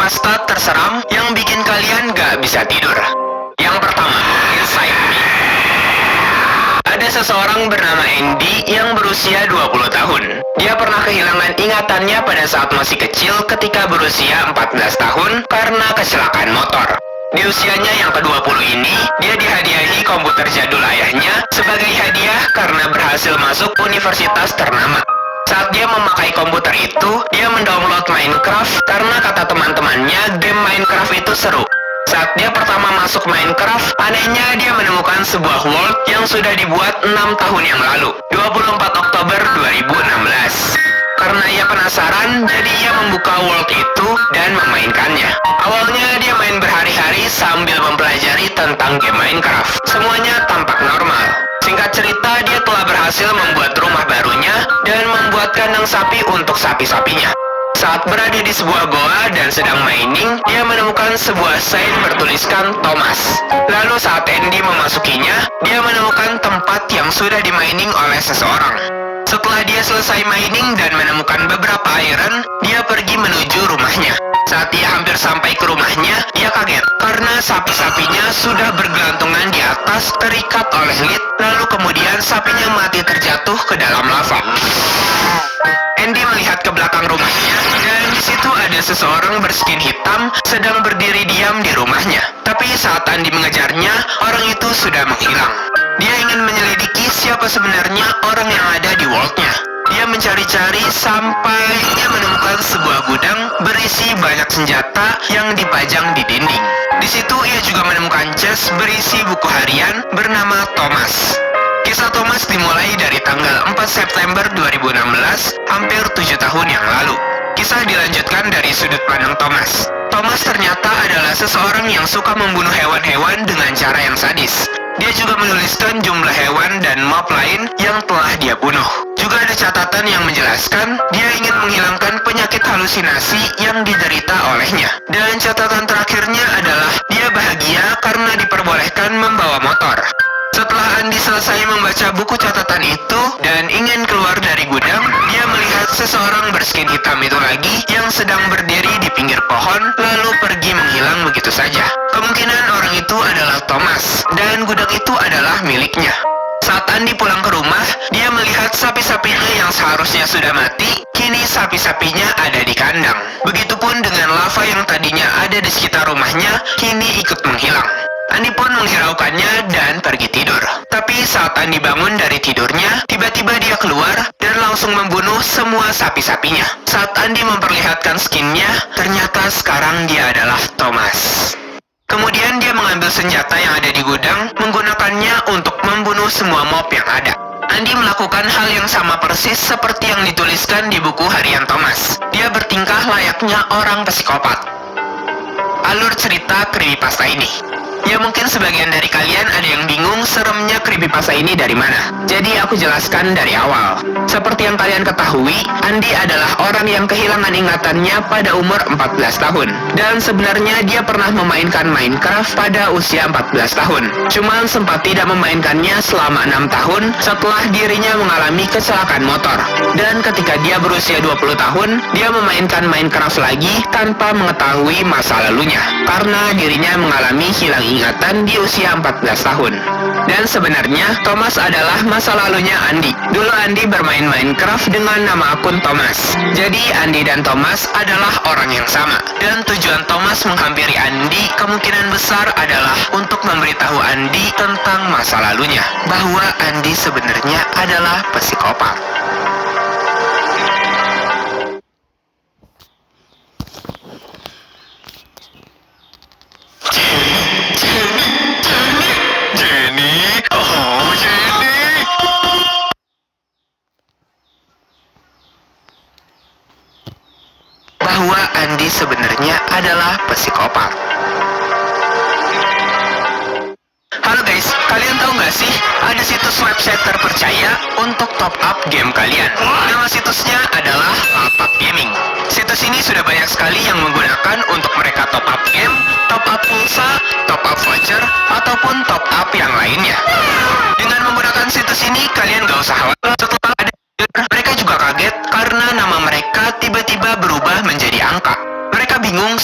Pasta terseram yang bikin kalian gak bisa tidur. Yang pertama, Inside Me. Ada seseorang bernama Andy yang berusia 20 tahun. Dia pernah kehilangan ingatannya pada saat masih kecil ketika berusia 14 tahun karena kecelakaan motor. Di usianya yang ke-20 ini, dia dihadiahi komputer jadul ayahnya sebagai hadiah karena berhasil masuk universitas ternama. Saat dia memakai komputer itu, dia mendownload Minecraft karena kata teman-temannya game Minecraft itu seru. Saat dia pertama masuk Minecraft, anehnya dia menemukan sebuah world yang sudah dibuat 6 tahun yang lalu, 24 Oktober 2016. Karena ia penasaran, jadi ia membuka world itu dan memainkannya. Awalnya dia main berhari-hari sambil mempelajari tentang game Minecraft. Semuanya tampak normal. Singkat cerita, dia telah berhasil membuat rumah barunya dan membuat kandang sapi untuk sapi-sapinya. Saat berada di sebuah goa dan sedang mining, dia menemukan sebuah sign bertuliskan Thomas. Lalu saat Andy memasukinya, dia menemukan tempat yang sudah di-mining oleh seseorang. Setelah dia selesai mining dan menemukan beberapa iron, dia pergi menuju rumahnya. Saat dia hampir sampai ke rumahnya, dia kaget karena sapi-sapinya sudah bergelantungan di atas terikat oleh lid, lalu kemudian sapinya mati terjatuh ke dalam lava. Andy melihat ke belakang rumahnya dan di situ ada seseorang berskin hitam sedang berdiri diam di rumahnya. Tapi saat Andy mengejarnya, orang itu sudah menghilang. Dia ingin menyelidiki siapa sebenarnya orang yang ada di world-nya. Dia mencari-cari sampai dia menemukan sebuah gudang berisi banyak senjata yang dipajang di dinding. Di situ ia juga menemukan chest berisi buku harian bernama Thomas. Kisah Thomas dimulai dari tanggal 4 September 2016, hampir 7 tahun yang lalu. Kisah dilanjutkan dari sudut pandang Thomas. Thomas ternyata adalah seseorang yang suka membunuh hewan-hewan dengan cara yang sadis. Dia juga menuliskan jumlah hewan dan mob lain yang telah dia bunuh. Juga ada catatan yang menjelaskan dia ingin menghilangkan penyakit halusinasi yang diderita olehnya. Dan catatan terakhirnya adalah dia bahagia karena diperbolehkan membawa motor. Setelah Andy selesai membaca buku catatan itu dan ingin keluar dari gudang, dia melihat seseorang berskin hitam itu lagi yang sedang berdiri di pinggir pohon lalu pergi menghilang begitu saja. Kemungkinan orang itu adalah Thomas dan gudang itu adalah miliknya. Saat Andy pulang ke rumah, dia melihat sapi-sapinya yang seharusnya sudah mati, kini sapi-sapinya ada di kandang. Begitupun dengan lava yang tadinya ada di sekitar rumahnya, kini ikut menghilang. Andy pun menghiraukannya dan pergi tidur. Tapi saat Andy bangun dari tidurnya, tiba-tiba dia keluar dan langsung membunuh semua sapi-sapinya. Saat Andy memperlihatkan skinnya, ternyata sekarang dia adalah Thomas. Kemudian dia mengambil senjata yang ada di gudang, menggunakannya untuk membunuh semua mob yang ada. Andy melakukan hal yang sama persis seperti yang dituliskan di buku harian Thomas. Dia bertingkah layaknya orang psikopat. Alur cerita creepypasta ini. Ya mungkin sebagian dari kalian ada yang bingung seremnya creepypasta ini dari mana. Jadi aku jelaskan dari awal. Seperti yang kalian ketahui, Andy adalah orang yang kehilangan ingatannya pada umur 14 tahun. Dan sebenarnya dia pernah memainkan Minecraft pada usia 14 tahun. Cuman sempat tidak memainkannya selama 6 tahun setelah dirinya mengalami kecelakaan motor. Dan ketika dia berusia 20 tahun, dia memainkan Minecraft lagi tanpa mengetahui masa lalunya. Karena dirinya mengalami hilang ingatan di usia 14 tahun. Dan sebenarnya Thomas adalah masa lalunya Andy. Dulu Andy bermain Minecraft dengan nama akun Thomas. Jadi Andy dan Thomas adalah orang yang sama. Dan tujuan Thomas menghampiri Andy kemungkinan besar adalah untuk memberitahu Andy tentang masa lalunya, bahwa Andy sebenarnya adalah psikopat. Bahwa Andy sebenarnya adalah psikopat. Halo guys, kalian tahu nggak sih ada situs website terpercaya untuk top up game kalian? Nama situsnya adalah Lapak Gaming. Situs ini sudah banyak sekali yang menggunakan untuk mereka top up game, top up pulsa, top up voucher, ataupun top up yang lainnya. Dengan menggunakan situs ini, kalian gak usah khawatir setelah ada mereka juga kaget karena nama mereka tiba-tiba berubah menjadi angka. Mereka bingung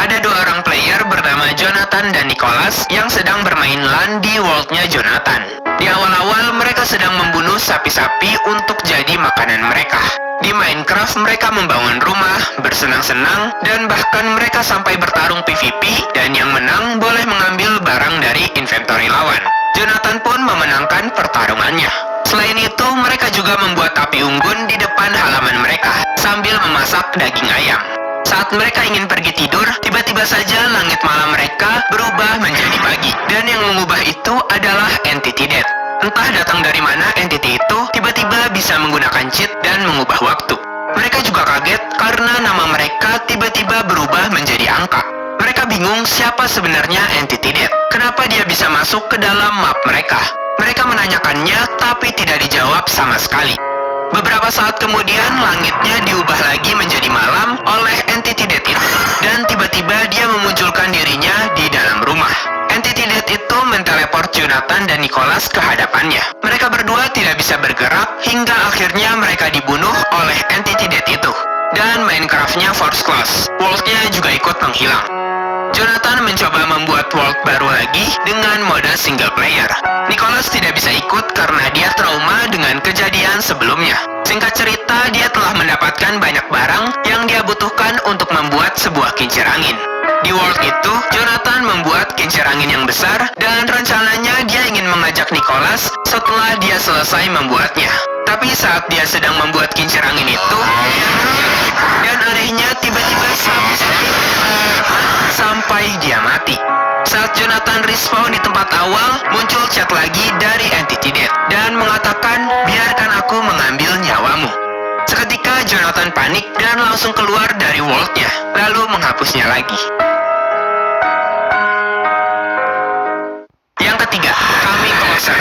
Ada dua orang player bernama Jonathan dan Nicholas yang sedang bermain LAN di world-nya Jonathan. Di awal-awal mereka sedang membunuh sapi-sapi untuk jadi makanan mereka. Di Minecraft mereka membangun rumah, bersenang-senang, dan bahkan mereka sampai bertarung PvP dan yang menang boleh mengambil barang dari inventory lawan. Jonathan pun memenangkan pertarungannya. Selain itu, mereka juga membuat api unggun di depan halaman mereka sambil memasak daging ayam. Saat mereka ingin pergi tidur, tiba-tiba saja langit malam mereka berubah menjadi pagi. Dan yang mengubah itu adalah Entity Death. Entah datang dari mana entity itu tiba-tiba bisa menggunakan cheat dan mengubah waktu. Mereka juga kaget karena nama mereka tiba-tiba berubah menjadi angka. Mereka bingung siapa sebenarnya Entity Death. Kenapa dia bisa masuk ke dalam map mereka? Mereka menanyakannya tapi tidak dijawab sama sekali. Beberapa saat kemudian langitnya diubah lagi menjadi malam oleh Entity Death itu. Dan tiba-tiba dia memunculkan dirinya di dalam rumah. Entity Death itu menteleport Jonathan dan Nicholas ke hadapannya. Mereka berdua tidak bisa bergerak hingga akhirnya mereka dibunuh oleh Entity Death itu. Dan Minecraft-nya force close. World-nya juga ikut menghilang. Jonathan mencoba membuat world baru lagi dengan mode single player. Nicholas tidak bisa ikut karena dia trauma dengan kejadian sebelumnya. Singkat cerita, dia telah mendapatkan banyak barang yang dia butuhkan untuk membuat sebuah kincir angin. Di world itu, Jonathan membuat kincir angin yang besar dan rencananya dia ingin mengajak Nicholas setelah dia selesai membuatnya. Tapi saat dia sedang membuat kincir angin itu, dan anehnya tiba-tiba sampai dia mati. Saat Jonathan respawn di tempat awal, muncul chat lagi dari Entity Death dan mengatakan, biarkan aku mengambil nyawamu. Seketika Jonathan panik dan langsung keluar dari world-nya, lalu menghapusnya lagi. Yang ketiga, Coming Closer.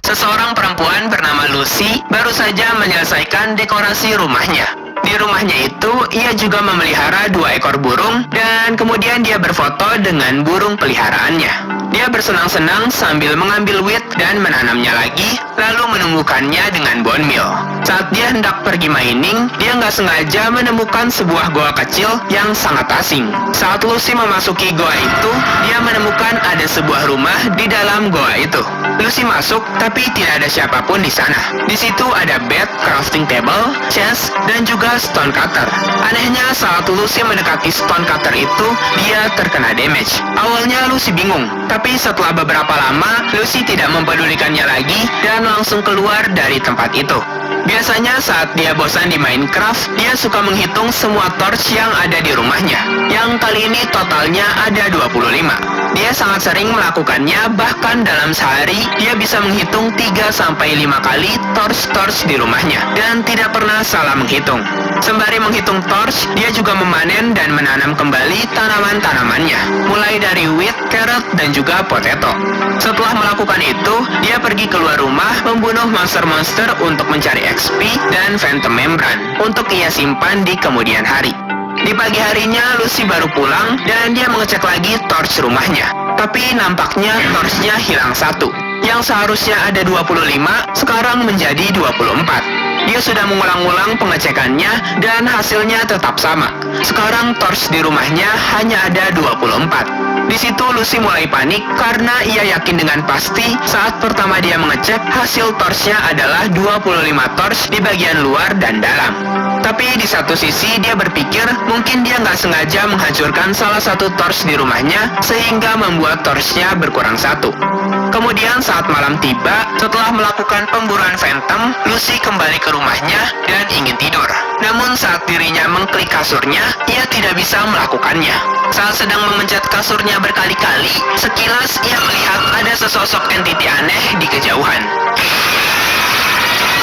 Seseorang perempuan bernama Lucy baru saja menyelesaikan dekorasi rumahnya. Di rumahnya itu, ia juga memelihara 2 ekor burung dan kemudian dia berfoto dengan burung peliharaannya. Dia bersenang-senang sambil mengambil wheat dan menanamnya lagi, lalu menumbuhkannya dengan bone meal. Saat dia hendak pergi mining, dia nggak sengaja menemukan sebuah goa kecil yang sangat asing. Saat Lucy memasuki goa itu, dia menemukan ada sebuah rumah di dalam goa itu. Lucy masuk, tapi tidak ada siapapun di sana. Di situ ada bed, crafting table, chest, dan juga stone cutter. Anehnya, saat Lucy mendekati stone cutter itu, dia terkena damage. Awalnya Lucy bingung, tapi setelah beberapa lama, Lucy tidak mempedulikannya lagi dan langsung keluar dari tempat itu. Biasanya saat dia bosan di Minecraft, dia suka menghitung semua torch yang ada di rumahnya. Yang kali ini totalnya ada 25. Dia sangat sering melakukannya, bahkan dalam sehari dia bisa menghitung 3-5 kali torch di rumahnya dan tidak pernah salah menghitung. Sembari menghitung torch, dia juga memanen dan menanam kembali tanaman-tanamannya, mulai dari wheat, carrot, dan juga potato. Setelah melakukan itu, dia pergi keluar rumah membunuh monster-monster untuk mencari XP dan Phantom Membrane untuk ia simpan di kemudian hari. Di pagi harinya, Lucy baru pulang dan dia mengecek lagi torch rumahnya. Tapi nampaknya torchnya hilang 1. Yang seharusnya ada 25, sekarang menjadi 24. Dia sudah mengulang-ulang pengecekannya dan hasilnya tetap sama. Sekarang torch di rumahnya hanya ada 24. Di situ Lucy mulai panik karena ia yakin dengan pasti saat pertama dia mengecek hasil torchnya adalah 25 torch di bagian luar dan dalam. Tapi di satu sisi dia berpikir mungkin dia nggak sengaja menghancurkan salah satu torch di rumahnya sehingga membuat torchnya berkurang 1. Kemudian saat malam tiba, setelah melakukan pemburuan Phantom, Lucy kembali ke rumahnya dan ingin tidur. Namun saat dirinya mengklik kasurnya, ia tidak bisa melakukannya. Saat sedang memencet kasurnya berkali-kali, sekilas ia melihat ada sesosok entiti aneh di kejauhan.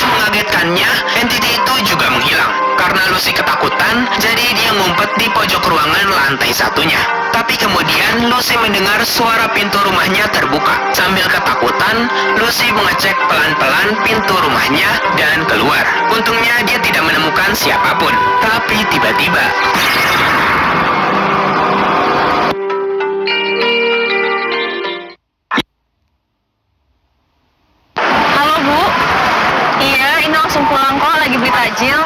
Mengagetkannya, entiti itu juga menghilang. Karena Lucy ketakutan, jadi dia ngumpet di pojok ruangan lantai 1-nya. Tapi kemudian Lucy mendengar suara pintu rumahnya terbuka. Sambil ketakutan, Lucy mengecek pelan-pelan pintu rumahnya dan keluar. Untungnya dia tidak menemukan siapapun. Tapi tiba-tiba... Halo Bu, iya ini langsung pulang kok, lagi beli takjil.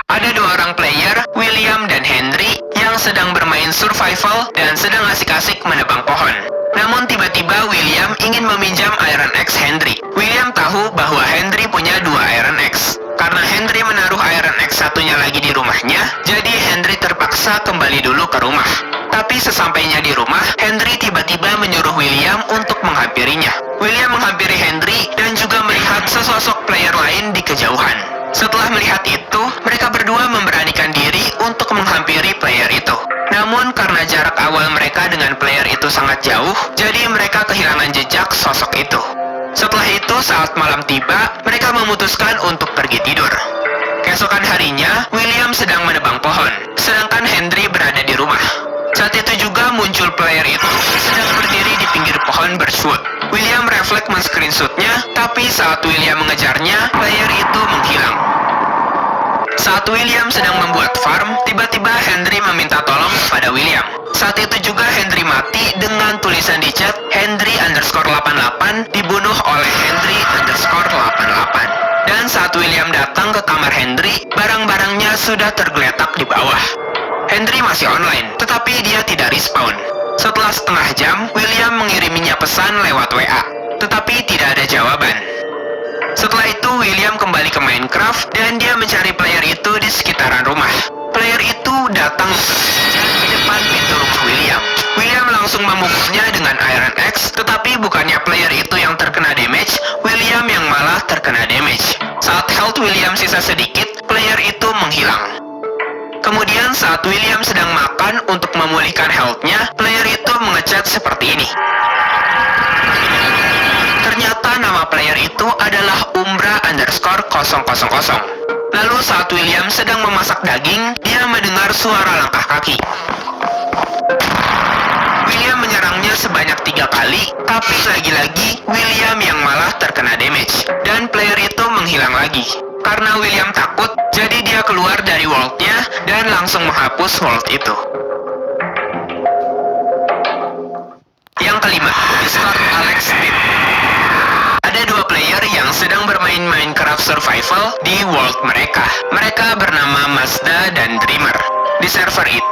Ada dua orang player, William dan Henry, yang sedang bermain survival dan sedang asik-asik menebang pohon. Namun tiba-tiba William ingin meminjam Iron Axe Henry. William tahu bahwa Henry punya dua Iron Axe. Karena Henry menaruh Iron Axe satunya lagi di rumahnya, jadi Henry terpaksa kembali dulu ke rumah. Tapi sesampainya di rumah, Henry tiba-tiba menyuruh William untuk menghampirinya. William menghampiri Henry dan juga melihat sesosok player lain di kejauhan. Setelah melihat itu, mereka berdua memberanikan diri untuk menghampiri player itu. Namun karena jarak awal mereka dengan player itu sangat jauh, jadi mereka kehilangan jejak sosok itu. Setelah itu, saat malam tiba, mereka memutuskan untuk pergi tidur. Keesokan harinya, William sedang menebang pohon, sedangkan Henry berada di rumah. Saat itu juga muncul player itu sedang berdiri di pinggir pohon bershoot. William refleks men-screenshotnya, tapi saat William mengejarnya, player itu menghilang. Saat William sedang membuat farm, tiba-tiba Henry meminta tolong kepada William. Saat itu juga Henry mati dengan tulisan di chat, Henry_88 dibunuh oleh Henry_88. Dan saat William datang ke kamar Henry, barang-barangnya sudah tergeletak di bawah. Henry masih online, tetapi dia tidak respawn. Setelah setengah jam, William mengiriminya pesan lewat WA, tetapi tidak ada jawaban. Setelah itu, William kembali ke Minecraft dan dia mencari player itu di sekitaran rumah. Player itu datang di depan pintu rumah William. William langsung memukulnya dengan Iron Axe, tetapi bukannya player itu yang terkena damage, William yang malah terkena damage. Saat health William sisa sedikit, player itu menghilang. Kemudian saat William sedang makan untuk memulihkan health-nya, player itu mengechat seperti ini. Ternyata nama player itu adalah Umbra_000. Lalu saat William sedang memasak daging, dia mendengar suara langkah kaki. William menyerangnya sebanyak 3 kali, tapi lagi-lagi William yang malah terkena damage, dan player itu menghilang lagi. Karena William takut, jadi dia keluar dari world-nya dan langsung menghapus world itu. Yang kelima, Discord Alex Smith. Ada dua player yang sedang bermain Minecraft Survival di world mereka. Mereka bernama Mazda dan Dreamer. Di server itu,